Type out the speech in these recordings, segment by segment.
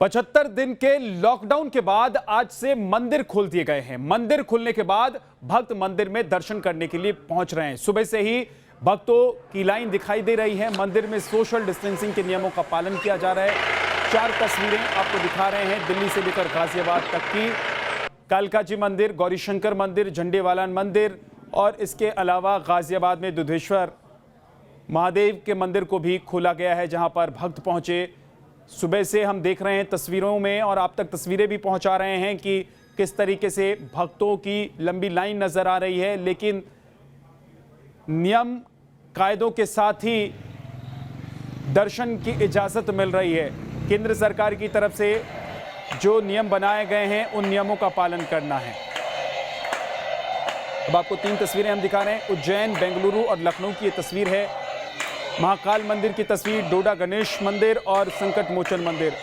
75 दिन के लॉकडाउन के बाद आज से मंदिर खोल दिए गए हैं। मंदिर खुलने के बाद भक्त मंदिर में दर्शन करने के लिए पहुंच रहे हैं। सुबह से ही भक्तों की लाइन दिखाई दे रही है। मंदिर में सोशल डिस्टेंसिंग के नियमों का पालन किया जा रहा है। 4 तस्वीरें आपको दिखा रहे हैं दिल्ली से लेकर गाजियाबाद तक की। कालका जी मंदिर, गौरीशंकर मंदिर, झंडेवाला मंदिर और इसके अलावा गाजियाबाद में दुधेश्वर महादेव के मंदिर को भी खोला गया है, जहां पर भक्त पहुंचे। सुबह से हम देख रहे हैं तस्वीरों में और आप तक तस्वीरें भी पहुंचा रहे हैं कि किस तरीके से भक्तों की लंबी लाइन नजर आ रही है, लेकिन नियम कायदों के साथ ही दर्शन की इजाजत मिल रही है। केंद्र सरकार की तरफ से जो नियम बनाए गए हैं उन नियमों का पालन करना है। अब आपको 3 तस्वीरें हम दिखा रहे हैं। उज्जैन, बेंगलुरु और लखनऊ की ये तस्वीर है। महाकाल मंदिर की तस्वीर, डोडा गणेश मंदिर और संकट मोचन मंदिर।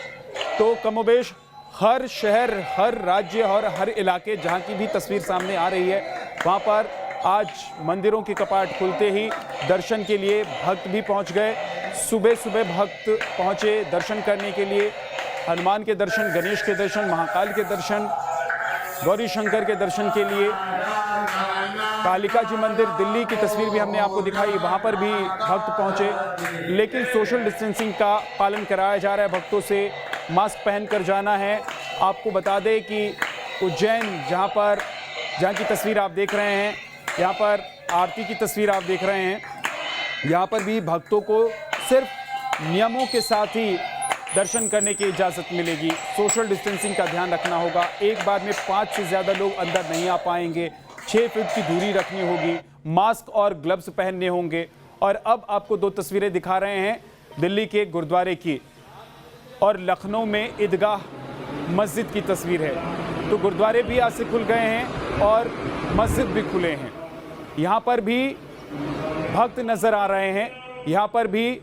तो कमोबेश हर शहर, हर राज्य और हर इलाके जहां की भी तस्वीर सामने आ रही है, वहां पर आज मंदिरों के कपाट खुलते ही दर्शन के लिए भक्त भी पहुंच गए। सुबह सुबह भक्त पहुंचे दर्शन करने के लिए। हनुमान के दर्शन, गणेश के दर्शन, महाकाल के दर्शन, गौरी शंकर के दर्शन के लिए। कालिका जी मंदिर दिल्ली की तस्वीर भी हमने आपको दिखाई, वहां पर भी भक्त पहुंचे, लेकिन सोशल डिस्टेंसिंग का पालन कराया जा रहा है। भक्तों से मास्क पहनकर जाना है। आपको बता दें कि उज्जैन जहां की तस्वीर आप देख रहे हैं, यहाँ पर आरती की तस्वीर आप देख रहे हैं, यहाँ पर भी भक्तों को सिर्फ नियमों के साथ ही दर्शन करने की इजाज़त मिलेगी। सोशल डिस्टेंसिंग का ध्यान रखना होगा। एक बार में 5 से ज़्यादा लोग अंदर नहीं आ पाएंगे। 6 फीट की दूरी रखनी होगी। मास्क और ग्लव्स पहनने होंगे। और अब आपको 2 तस्वीरें दिखा रहे हैं दिल्ली के गुरुद्वारे की और लखनऊ में ईदगाह मस्जिद की तस्वीर है। तो गुरुद्वारे भी आज से खुल गए हैं और मस्जिद भी खुले हैं। यहाँ पर भी भक्त नज़र आ रहे हैं। यहाँ पर भी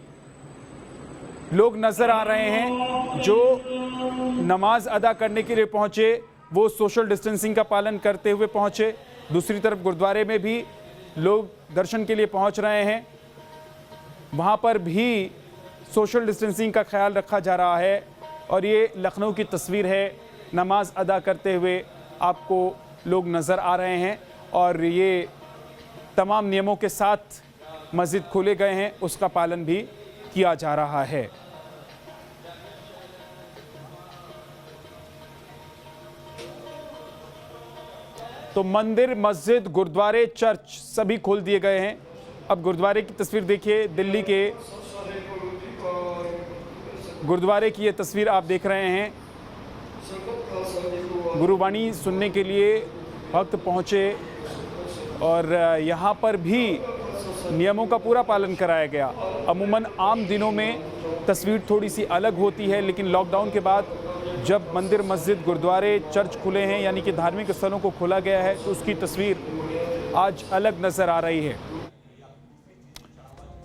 लोग नज़र आ रहे हैं जो नमाज अदा करने के लिए पहुँचे, वो सोशल डिस्टेंसिंग का पालन करते हुए पहुँचे। दूसरी तरफ गुरुद्वारे में भी लोग दर्शन के लिए पहुँच रहे हैं, वहाँ पर भी सोशल डिस्टेंसिंग का ख्याल रखा जा रहा है। और ये लखनऊ की तस्वीर है। नमाज अदा करते हुए आपको लोग नज़र आ रहे हैं और ये तमाम नियमों के साथ मस्जिद खोले गए हैं, उसका पालन भी किया जा रहा है। तो मंदिर, मस्जिद, गुरुद्वारे, चर्च सभी खोल दिए गए हैं। अब गुरुद्वारे की तस्वीर देखिए। दिल्ली के गुरुद्वारे की ये तस्वीर आप देख रहे हैं। गुरुवाणी सुनने के लिए भक्त पहुंचे और यहाँ पर भी नियमों का पूरा पालन कराया गया। अमूमन आम दिनों में तस्वीर थोड़ी सी अलग होती है, लेकिन लॉकडाउन के बाद जब मंदिर, मस्जिद, गुरुद्वारे, चर्च खुले हैं, यानी कि धार्मिक स्थलों को खोला गया है, तो उसकी तस्वीर आज अलग नज़र आ रही है।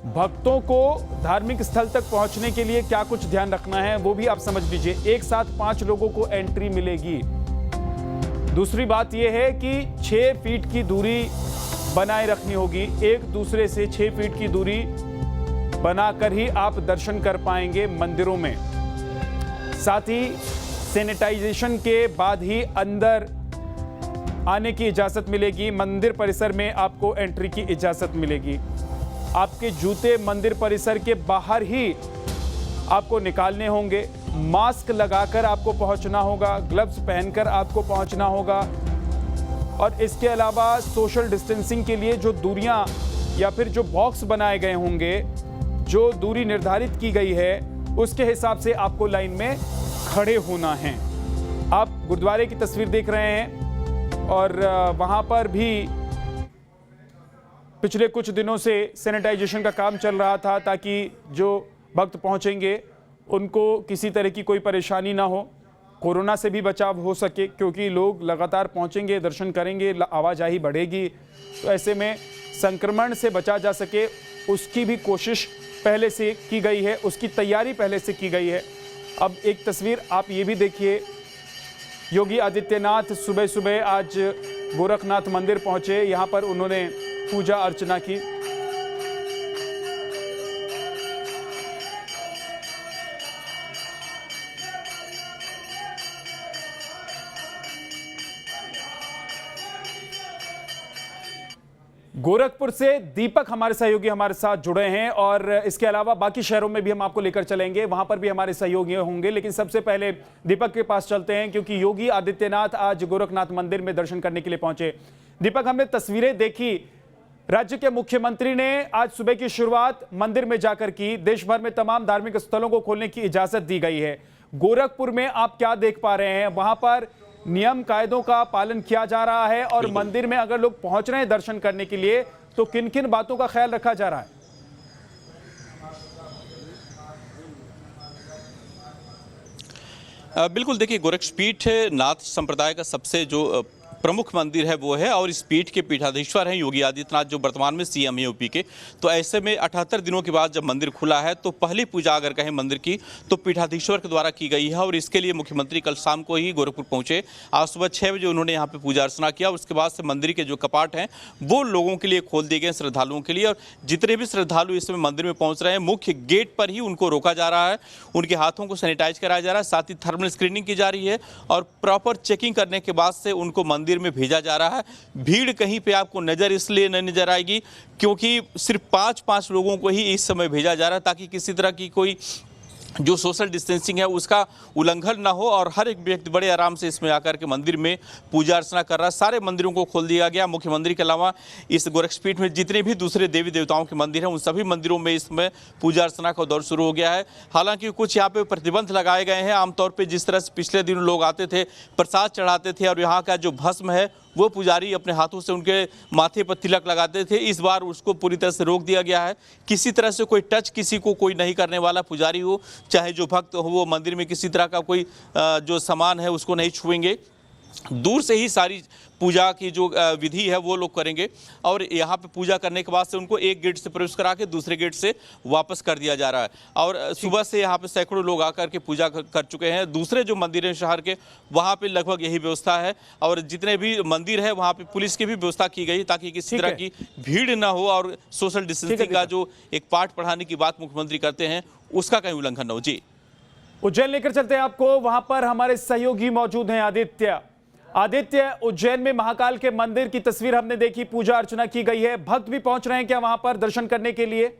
भक्तों को धार्मिक स्थल तक पहुंचने के लिए क्या कुछ ध्यान रखना है वो भी आप समझ लीजिए। एक साथ 5 लोगों को एंट्री मिलेगी। दूसरी बात यह है कि 6 फीट की दूरी बनाए रखनी होगी। एक दूसरे से 6 फीट की दूरी बनाकर ही आप दर्शन कर पाएंगे मंदिरों में। साथ ही सैनिटाइजेशन के बाद ही अंदर आने की इजाज़त मिलेगी। मंदिर परिसर में आपको एंट्री की इजाज़त मिलेगी। आपके जूते मंदिर परिसर के बाहर ही आपको निकालने होंगे। मास्क लगाकर आपको पहुंचना होगा। ग्लव्स पहनकर आपको पहुंचना होगा। और इसके अलावा सोशल डिस्टेंसिंग के लिए जो दूरियां या फिर जो बॉक्स बनाए गए होंगे, जो दूरी निर्धारित की गई है, उसके हिसाब से आपको लाइन में खड़े होना है। आप गुरुद्वारे की तस्वीर देख रहे हैं और वहां पर भी पिछले कुछ दिनों से सैनिटाइजेशन का काम चल रहा था, ताकि जो भक्त पहुंचेंगे उनको किसी तरह की कोई परेशानी ना हो, कोरोना से भी बचाव हो सके, क्योंकि लोग लगातार पहुंचेंगे, दर्शन करेंगे, आवाजाही बढ़ेगी। तो ऐसे में संक्रमण से बचा जा सके, उसकी भी कोशिश पहले से की गई है, उसकी तैयारी पहले से की गई है। अब एक तस्वीर आप ये भी देखिए। योगी आदित्यनाथ सुबह सुबह आज गोरखनाथ मंदिर पहुंचे। यहाँ पर उन्होंने पूजा अर्चना की। गोरखपुर से दीपक हमारे सहयोगी हमारे साथ जुड़े हैं और इसके अलावा बाकी शहरों में भी हम आपको लेकर चलेंगे, वहां पर भी हमारे सहयोगी होंगे। लेकिन सबसे पहले दीपक के पास चलते हैं क्योंकि योगी आदित्यनाथ आज गोरखनाथ मंदिर में दर्शन करने के लिए पहुंचे। दीपक, हमने तस्वीरें देखी, राज्य के मुख्यमंत्री ने आज सुबह की शुरुआत मंदिर में जाकर की। देश भर में तमाम धार्मिक स्थलों को खोलने की इजाजत दी गई है। गोरखपुर में आप क्या देख पा रहे हैं? वहां पर नियम कायदों का पालन किया जा रहा है और मंदिर में अगर लोग पहुंच रहे हैं दर्शन करने के लिए तो किन किन बातों का ख्याल रखा जा रहा है? बिल्कुल, देखिए, गोरक्षपीठ नाथ संप्रदाय का सबसे जो प्रमुख मंदिर है वो है और इस पीठ के पीठाधीश्वर हैं योगी आदित्यनाथ, जो वर्तमान में सीएम है यूपी के। तो ऐसे में 78 दिनों के बाद जब मंदिर खुला है तो पहली पूजा अगर कहें मंदिर की तो पीठाधीश्वर के द्वारा की गई है और इसके लिए मुख्यमंत्री कल शाम को ही गोरखपुर पहुंचे। आज सुबह 6 बजे उन्होंने यहाँ पे पूजा अर्चना किया। उसके बाद से मंदिर के जो कपाट हैं वो लोगों के लिए खोल दिए गए, श्रद्धालुओं के लिए। और जितने भी श्रद्धालु इस समय मंदिर में पहुँच रहे हैं, मुख्य गेट पर ही उनको रोका जा रहा है, उनके हाथों को सैनिटाइज कराया जा रहा है, साथ ही थर्मल स्क्रीनिंग की जा रही है और प्रॉपर चेकिंग करने के बाद से उनको मंदिर में भेजा जा रहा है। भीड़ कहीं पे आपको नजर इसलिए नहीं नजर आएगी क्योंकि सिर्फ 5-5 लोगों को ही इस समय भेजा जा रहा है ताकि किसी तरह की कोई जो सोशल डिस्टेंसिंग है उसका उल्लंघन ना हो और हर एक व्यक्ति बड़े आराम से इसमें आकर के मंदिर में पूजा अर्चना कर रहा है। सारे मंदिरों को खोल दिया गया। मुख्यमंत्री के अलावा इस गोरक्षपीठ में जितने भी दूसरे देवी देवताओं के मंदिर हैं उन सभी मंदिरों में इसमें पूजा अर्चना का दौर शुरू हो गया है। हालांकि कुछ यहाँ पे प्रतिबंध लगाए गए हैं। आमतौर पर जिस तरह से पिछले दिनों लोग आते थे, प्रसाद चढ़ाते थे और यहाँ का जो भस्म है वो पुजारी अपने हाथों से उनके माथे पर तिलक लगाते थे, इस बार उसको पूरी तरह से रोक दिया गया है। किसी तरह से कोई टच किसी को कोई नहीं करने वाला, पुजारी हो चाहे जो भक्त हो वो मंदिर में किसी तरह का कोई जो सामान है उसको नहीं छुएंगे। दूर से ही सारी पूजा की जो विधि है वो लोग करेंगे और यहाँ पे पूजा करने के बाद से उनको एक गेट से प्रवेश करा के दूसरे गेट से वापस कर दिया जा रहा है। और सुबह से यहाँ पे सैकड़ों लोग आकर के पूजा कर चुके हैं। दूसरे जो मंदिर हैं शहर के, वहाँ पे लगभग यही व्यवस्था है और जितने भी मंदिर है वहाँ पे पुलिस की भी व्यवस्था की गई ताकि किसी तरह की भीड़ ना हो और सोशल डिस्टेंसिंग का जो एक पाठ पढ़ाने की बात मुख्यमंत्री करते हैं उसका कहीं उल्लंघन न हो। जी, उज्जैन लेकर चलते हैं आपको, वहां पर हमारे सहयोगी मौजूद हैं। आदित्य, उज्जैन में महाकाल के मंदिर की तस्वीर हमने देखी, पूजा अर्चना की गई है। भक्त भी पहुंच रहे हैं क्या वहां पर दर्शन करने के लिए?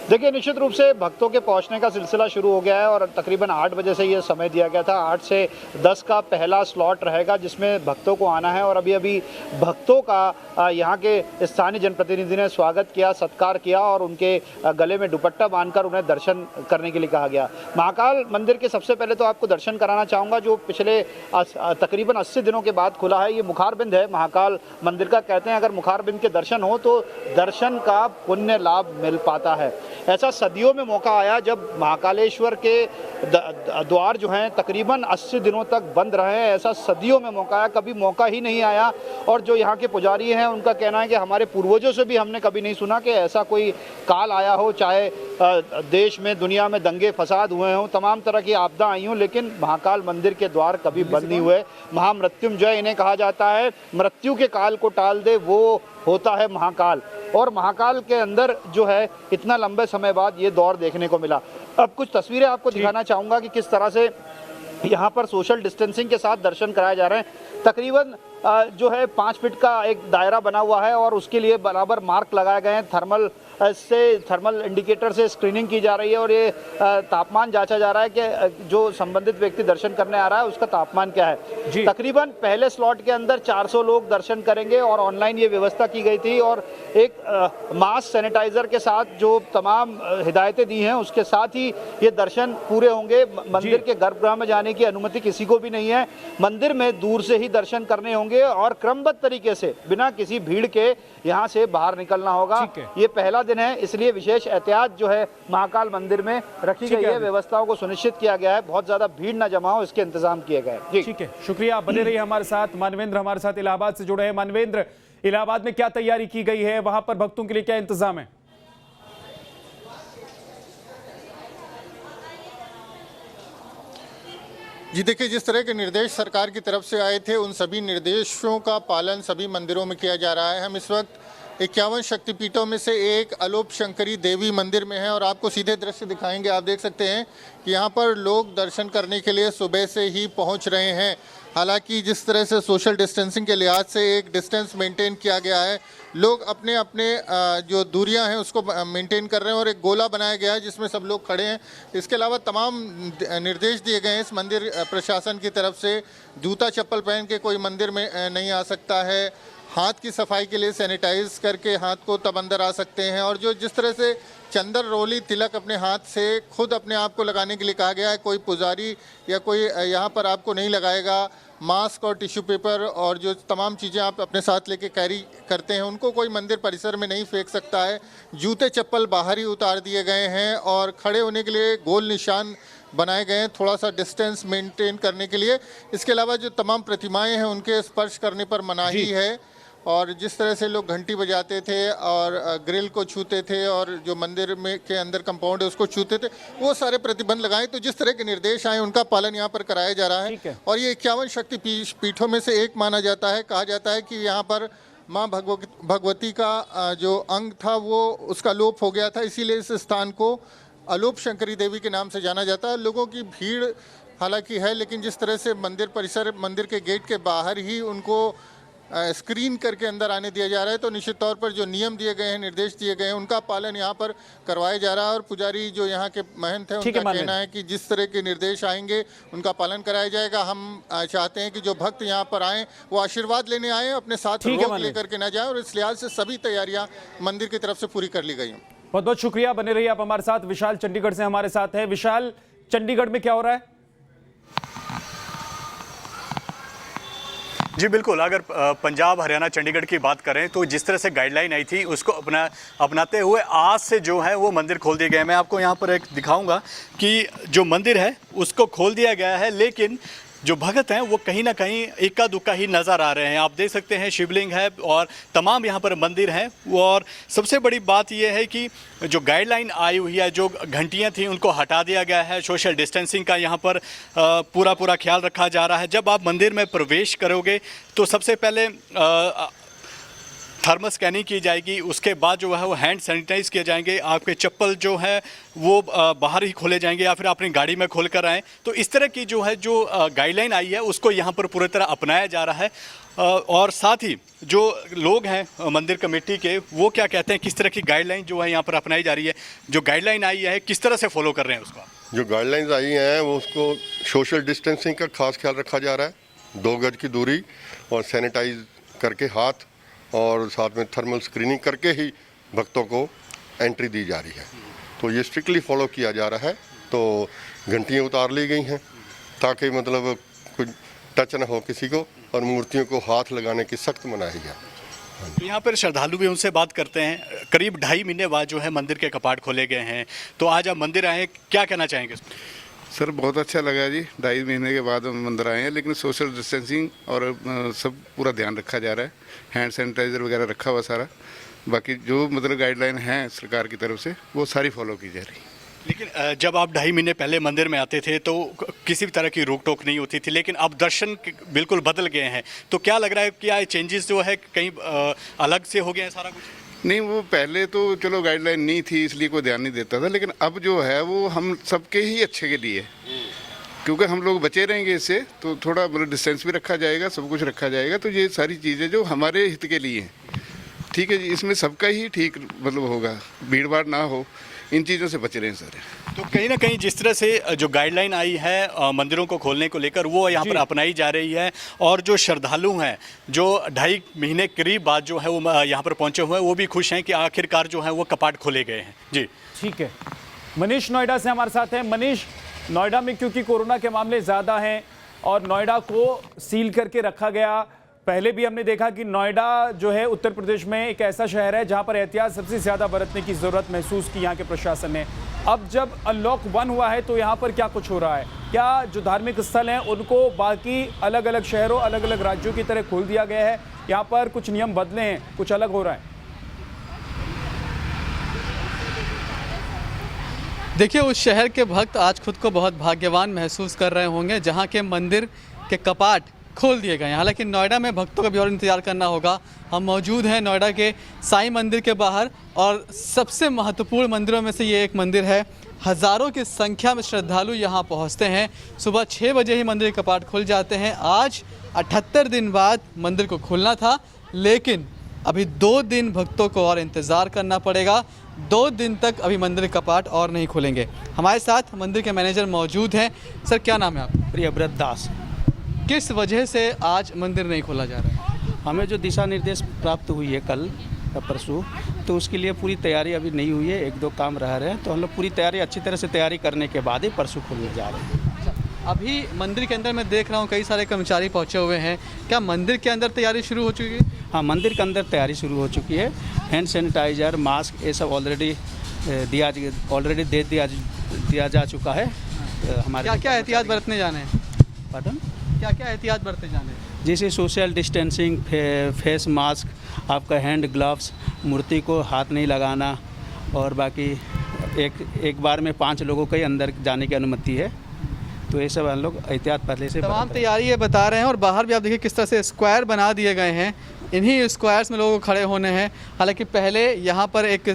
देखिए, निश्चित रूप से भक्तों के पहुंचने का सिलसिला शुरू हो गया है और तकरीबन 8 बजे से ये समय दिया गया था। 8 से 10 का पहला स्लॉट रहेगा जिसमें भक्तों को आना है और अभी भक्तों का यहाँ के स्थानीय जनप्रतिनिधि ने स्वागत किया, सत्कार किया और उनके गले में दुपट्टा बांधकर उन्हें दर्शन करने के लिए कहा गया। महाकाल मंदिर के सबसे पहले तो आपको दर्शन कराना चाहूँगा जो पिछले तकरीबन 80 दिनों के बाद खुला है। ये मुखारबिंद है महाकाल मंदिर का। कहते हैं अगर मुखारबिंद के दर्शन हो तो दर्शन का पुण्य लाभ मिल पाता है। ऐसा सदियों में मौका आया जब महाकालेश्वर के द्वार जो हैं तकरीबन 80 दिनों तक बंद रहे हैं। ऐसा सदियों में मौका आया, कभी मौका ही नहीं आया। और जो यहाँ के पुजारी हैं उनका कहना है कि हमारे पूर्वजों से भी हमने कभी नहीं सुना कि ऐसा कोई काल आया हो, चाहे देश में दुनिया में दंगे फसाद हुए हों, तमाम तरह की आपदा आई हों, लेकिन महाकाल मंदिर के द्वार कभी बंद नहीं हुए। महामृत्युंजय इन्हें कहा जाता है। मृत्यु के काल को टाल दे वो होता है महाकाल। और महाकाल के अंदर जो है इतना लंबे समय बाद ये दौर देखने को मिला। अब कुछ तस्वीरें आपको दिखाना चाहूँगा कि किस तरह से यहाँ पर सोशल डिस्टेंसिंग के साथ दर्शन कराए जा रहे हैं। तकरीबन जो है 5 फीट का एक दायरा बना हुआ है और उसके लिए बराबर मार्क लगाए गए हैं। थर्मल इंडिकेटर से स्क्रीनिंग की जा रही है और ये तापमान जांचा जा रहा है कि जो संबंधित व्यक्ति दर्शन करने आ रहा है उसका तापमान क्या है। तकरीबन पहले स्लॉट के अंदर 400 लोग दर्शन करेंगे और ऑनलाइन ये व्यवस्था की गई थी और एक मास्क सैनिटाइजर के साथ जो तमाम हिदायतें दी हैं उसके साथ ही ये दर्शन पूरे होंगे। मंदिर के गर्भगृह में जाने की अनुमति किसी को भी नहीं है। मंदिर में दूर से ही दर्शन करने होंगे और क्रमबद्ध तरीके से बिना किसी भीड़ के यहाँ से बाहर निकलना होगा। ये पहला दिन है इसलिए विशेष एहतियात जो है महाकाल मंदिर में रखी गई है। व्यवस्थाओं को सुनिश्चित किया गया है, बहुत ज्यादा भीड़ न जमा हो इसके इंतजाम किए गए। जी ठीक है, शुक्रिया। बने रहिए हमारे साथ। मानवेंद्र हमारे साथ इलाहाबाद से जुड़े हैं। मानवेंद्र, इलाहाबाद में क्या तैयारी की गई है, वहां पर भक्तों के लिए क्या इंतजाम है? जी देखिए, जिस तरह के निर्देश सरकार की तरफ से आए थे उन सभी निर्देशों का पालन सभी मंदिरों में किया जा रहा है। हम इस वक्त 51 शक्तिपीठों में से एक अलोप शंकरी देवी मंदिर में है और आपको सीधे दृश्य दिखाएंगे। आप देख सकते हैं कि यहाँ पर लोग दर्शन करने के लिए सुबह से ही पहुँच रहे हैं। हालांकि जिस तरह से सोशल डिस्टेंसिंग के लिहाज से एक डिस्टेंस मेंटेन किया गया है, लोग अपने अपने जो दूरियां हैं उसको मेंटेन कर रहे हैं और एक गोला बनाया गया है जिसमें सब लोग खड़े हैं। इसके अलावा तमाम निर्देश दिए गए हैं इस मंदिर प्रशासन की तरफ से। जूता चप्पल पहन के कोई मंदिर में नहीं आ सकता है। हाथ की सफाई के लिए सैनिटाइज करके हाथ को तब अंदर आ सकते हैं। और जो जिस तरह से चंदन रोली तिलक अपने हाथ से खुद अपने आप को लगाने के लिए कहा गया है, कोई पुजारी या कोई यहाँ पर आपको नहीं लगाएगा। मास्क और टिश्यू पेपर और जो तमाम चीज़ें आप अपने साथ लेके कैरी करते हैं उनको कोई मंदिर परिसर में नहीं फेंक सकता है। जूते चप्पल बाहर ही उतार दिए गए हैं और खड़े होने के लिए गोल निशान बनाए गए हैं थोड़ा सा डिस्टेंस मेंटेन करने के लिए। इसके अलावा जो तमाम प्रतिमाएं हैं उनके स्पर्श करने पर मनाही है। और जिस तरह से लोग घंटी बजाते थे और ग्रिल को छूते थे और जो मंदिर में के अंदर कंपाउंड है उसको छूते थे, वो सारे प्रतिबंध लगाए। तो जिस तरह के निर्देश आए उनका पालन यहाँ पर कराया जा रहा है। और ये 51 शक्ति पीठों में से एक माना जाता है। कहा जाता है कि यहाँ पर माँ भगवती का जो अंग था वो उसका लोप हो गया था, इसीलिए इस स्थान को अलोप शंकरी देवी के नाम से जाना जाता है। लोगों की भीड़ हालांकि है, लेकिन जिस तरह से मंदिर परिसर मंदिर के गेट के बाहर ही उनको स्क्रीन करके अंदर आने दिया जा रहा है, तो निश्चित तौर पर जो नियम दिए गए हैं, निर्देश दिए गए हैं, उनका पालन यहाँ पर करवाया जा रहा है। और पुजारी जो यहाँ के महंत हैं उनका कहना है कि जिस तरह के निर्देश आएंगे उनका पालन कराया जाएगा। हम चाहते हैं कि जो भक्त यहाँ पर आएँ वो आशीर्वाद लेने आए, अपने साथ रोक लेकर के ना जाए। और इस लिहाज से सभी तैयारियाँ मंदिर की तरफ से पूरी कर ली गई हैं। बहुत बहुत शुक्रिया, बने रहिए आप हमारे साथ। विशाल चंडीगढ़ से हमारे साथ है। विशाल, चंडीगढ़ में क्या हो रहा है? जी बिल्कुल, अगर पंजाब हरियाणा चंडीगढ़ की बात करें तो जिस तरह से गाइडलाइन आई थी उसको अपनाते हुए आज से जो है वो मंदिर खोल दिए गए। मैं आपको यहाँ पर एक दिखाऊंगा कि जो मंदिर है उसको खोल दिया गया है, लेकिन जो भगत हैं वो कहीं ना कहीं इक्का दुक्का ही नज़र आ रहे हैं। आप देख सकते हैं शिवलिंग है और तमाम यहाँ पर मंदिर हैं। और सबसे बड़ी बात ये है कि जो गाइडलाइन आई हुई है, जो घंटियाँ थी उनको हटा दिया गया है। सोशल डिस्टेंसिंग का यहाँ पर पूरा ख्याल रखा जा रहा है। जब आप मंदिर में प्रवेश करोगे तो सबसे पहले थर्मल स्कैनिंग की जाएगी, उसके बाद जो है वो हैंड सैनिटाइज किए जाएंगे। आपके चप्पल जो है वो बाहर ही खोले जाएंगे या फिर अपनी गाड़ी में खोल कर आएँ। तो इस तरह की जो है जो गाइडलाइन आई है उसको यहाँ पर पूरी तरह अपनाया जा रहा है। और साथ ही जो लोग हैं मंदिर कमेटी के, वो क्या कहते हैं, किस तरह की गाइडलाइन जो है यहाँ पर अपनाई जा रही है, जो गाइडलाइन आई है किस तरह से फॉलो कर रहे हैं उसको? जो गाइडलाइंस आई हैं वो उसको सोशल डिस्टेंसिंग का खास ख्याल रखा जा रहा है। 2 गज की दूरी और सैनिटाइज करके हाथ और साथ में थर्मल स्क्रीनिंग करके ही भक्तों को एंट्री दी जा रही है। तो ये स्ट्रिक्टली फॉलो किया जा रहा है। तो घंटियाँ उतार ली गई हैं ताकि मतलब कुछ टच ना हो किसी को, और मूर्तियों को हाथ लगाने की सख्त मनाही है। तो यहाँ पर श्रद्धालु भी उनसे बात करते हैं। करीब 2.5 महीने बाद जो है मंदिर के कपाट खोले गए हैं, तो आज आप मंदिर आए, क्या कहना चाहेंगे? सर बहुत अच्छा लगा जी, 2.5 महीने के बाद हम मंदिर आए हैं, लेकिन सोशल डिस्टेंसिंग और सब पूरा ध्यान रखा जा रहा है। हैंड सैनिटाइज़र वगैरह रखा हुआ सारा। बाकी जो मतलब गाइडलाइन है सरकार की तरफ से वो सारी फॉलो की जा रही है। लेकिन जब आप 2.5 महीने पहले मंदिर में आते थे तो किसी भी तरह की रोक टोक नहीं होती थी, लेकिन अब दर्शन बिल्कुल बदल गए हैं। तो क्या लग रहा है कि ये चेंजेस जो है कहीं अलग से हो गए हैं सारा कुछ? नहीं, वो पहले तो चलो गाइडलाइन नहीं थी इसलिए कोई ध्यान नहीं देता था, लेकिन अब जो है वो हम सबके ही अच्छे के लिए, क्योंकि हम लोग बचे रहेंगे इससे, तो थोड़ा मतलब डिस्टेंस भी रखा जाएगा, सब कुछ रखा जाएगा। तो ये सारी चीज़ें जो हमारे हित के लिए हैं, ठीक है जी, इसमें सबका ही ठीक मतलब होगा, भीड़ भाड़ ना हो, इन चीज़ों से बच रहे हैं सारे। तो कहीं ना कहीं जिस तरह से जो गाइडलाइन आई है मंदिरों को खोलने को लेकर वो यहाँ पर अपनाई जा रही है। और जो श्रद्धालु हैं जो 2.5 महीने करीब बाद जो है वो यहाँ पर पहुँचे हुए हैं, वो भी खुश हैं कि आखिरकार जो है वो कपाट खोले गए हैं। जी ठीक है, मनीष नोएडा से हमारे साथ हैं। मनीष, नोएडा में क्योंकि कोरोना के मामले ज़्यादा हैं और नोएडा को सील करके रखा गया, पहले भी हमने देखा कि नोएडा जो है उत्तर प्रदेश में एक ऐसा शहर है जहां पर एहतियात सबसे ज़्यादा बरतने की ज़रूरत महसूस की यहाँ के प्रशासन ने। अब जब अनलॉक 1 हुआ है तो यहाँ पर क्या कुछ हो रहा है? क्या जो धार्मिक स्थल हैं उनको बाकी अलग अलग शहरों, अलग अलग राज्यों की तरह खोल दिया गया है? यहाँ पर कुछ नियम बदले हैं, कुछ अलग हो रहा है? देखिए, उस शहर के भक्त आज खुद को बहुत भाग्यवान महसूस कर रहे होंगे जहाँ के मंदिर के कपाट खोल दिए गए हैं। हालांकि नोएडा में भक्तों का भी और इंतजार करना होगा। हम मौजूद हैं नोएडा के साईं मंदिर के बाहर और सबसे महत्वपूर्ण मंदिरों में से ये एक मंदिर है। हज़ारों की संख्या में श्रद्धालु यहाँ पहुँचते हैं। सुबह 6 बजे ही मंदिर के कपाट खुल जाते हैं। आज 78 दिन बाद मंदिर को खुलना था, लेकिन अभी 2 दिन भक्तों को और इंतज़ार करना पड़ेगा। 2 दिन तक अभी मंदिर के कपाट और नहीं खुलेंगे। हमारे साथ मंदिर के मैनेजर मौजूद हैं। सर, क्या नाम है आपका? प्रियव्रत दास। किस वजह से आज मंदिर नहीं खोला जा रहा है? हमें जो दिशा निर्देश प्राप्त हुई है कल या परसों, तो उसके लिए पूरी तैयारी अभी नहीं हुई है। 1-2 काम रह रहे हैं, तो हम लोग पूरी तैयारी अच्छी तरह से तैयारी करने के बाद ही परसों खोलने जा रहे हैं। अभी मंदिर के अंदर मैं देख रहा हूँ कई सारे कर्मचारी पहुँचे हुए हैं। क्या मंदिर के अंदर तैयारी शुरू हो चुकी है? हाँ, मंदिर के अंदर तैयारी शुरू हो चुकी है। हैंड सैनिटाइज़र, मास्क, ये सब ऑलरेडी दे दिया जा चुका है। हमारे क्या क्या एहतियात बरतने जाने हैं? पार्डन? क्या क्या एहतियात बरतने जाने हैं? जैसे सोशल डिस्टेंसिंग, फेस मास्क, आपका हैंड ग्लव्स, मूर्ति को हाथ नहीं लगाना, और बाकी एक बार में 5 लोगों के ही अंदर जाने की अनुमति है। तो ये सब हम लोग एहतियात पहले से तमाम तैयारी ये बता रहे हैं। और बाहर भी आप देखिए किस तरह से स्क्वायर बना दिए गए हैं। इन्हीं स्क्वायर्स में लोगों को खड़े होने हैं। हालांकि पहले यहाँ पर एक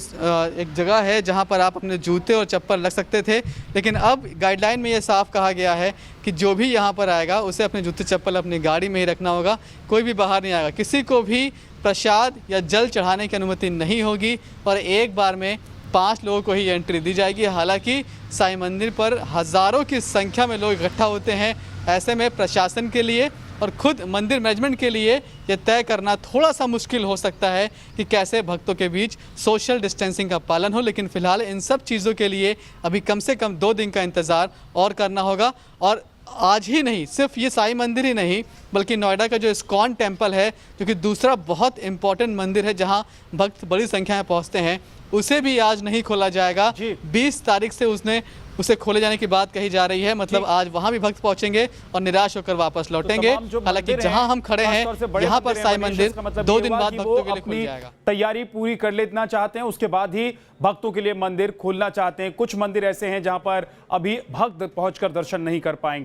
जगह है जहाँ पर आप अपने जूते और चप्पल रख सकते थे, लेकिन अब गाइडलाइन में ये साफ कहा गया है कि जो भी यहाँ पर आएगा उसे अपने जूते चप्पल अपनी गाड़ी में ही रखना होगा। कोई भी बाहर नहीं आएगा। किसी को भी प्रसाद या जल चढ़ाने की अनुमति नहीं होगी और एक बार में 5 लोगों को ही एंट्री दी जाएगी। हालांकि साईं मंदिर पर हज़ारों की संख्या में लोग इकट्ठा होते हैं। ऐसे में प्रशासन के लिए और खुद मंदिर मैनेजमेंट के लिए ये तय करना थोड़ा सा मुश्किल हो सकता है कि कैसे भक्तों के बीच सोशल डिस्टेंसिंग का पालन हो। लेकिन फ़िलहाल इन सब चीज़ों के लिए अभी कम से कम 2 दिन का इंतज़ार और करना होगा। और आज ही नहीं, सिर्फ ये साईं मंदिर ही नहीं, बल्कि नोएडा का जो इस्कॉन टेम्पल है, जो कि दूसरा बहुत इम्पॉर्टेंट मंदिर है जहां भक्त बड़ी संख्या में पहुंचते हैं, उसे भी आज नहीं खोला जाएगा। 20 तारीख से उसे खोले जाने की बात कही जा रही है। मतलब आज वहां भी भक्त पहुंचेंगे और निराश होकर वापस लौटेंगे। हालांकि जहां हम खड़े हैं यहाँ पर साईं मंदिर 2 दिन बाद भक्तों के लिए खुल जाएगा। तैयारी पूरी कर लेना चाहते हैं, उसके बाद ही भक्तों के लिए मंदिर खोलना चाहते हैं। कुछ मंदिर ऐसे हैं जहां पर अभी भक्त पहुंचकर दर्शन नहीं कर पाएंगे।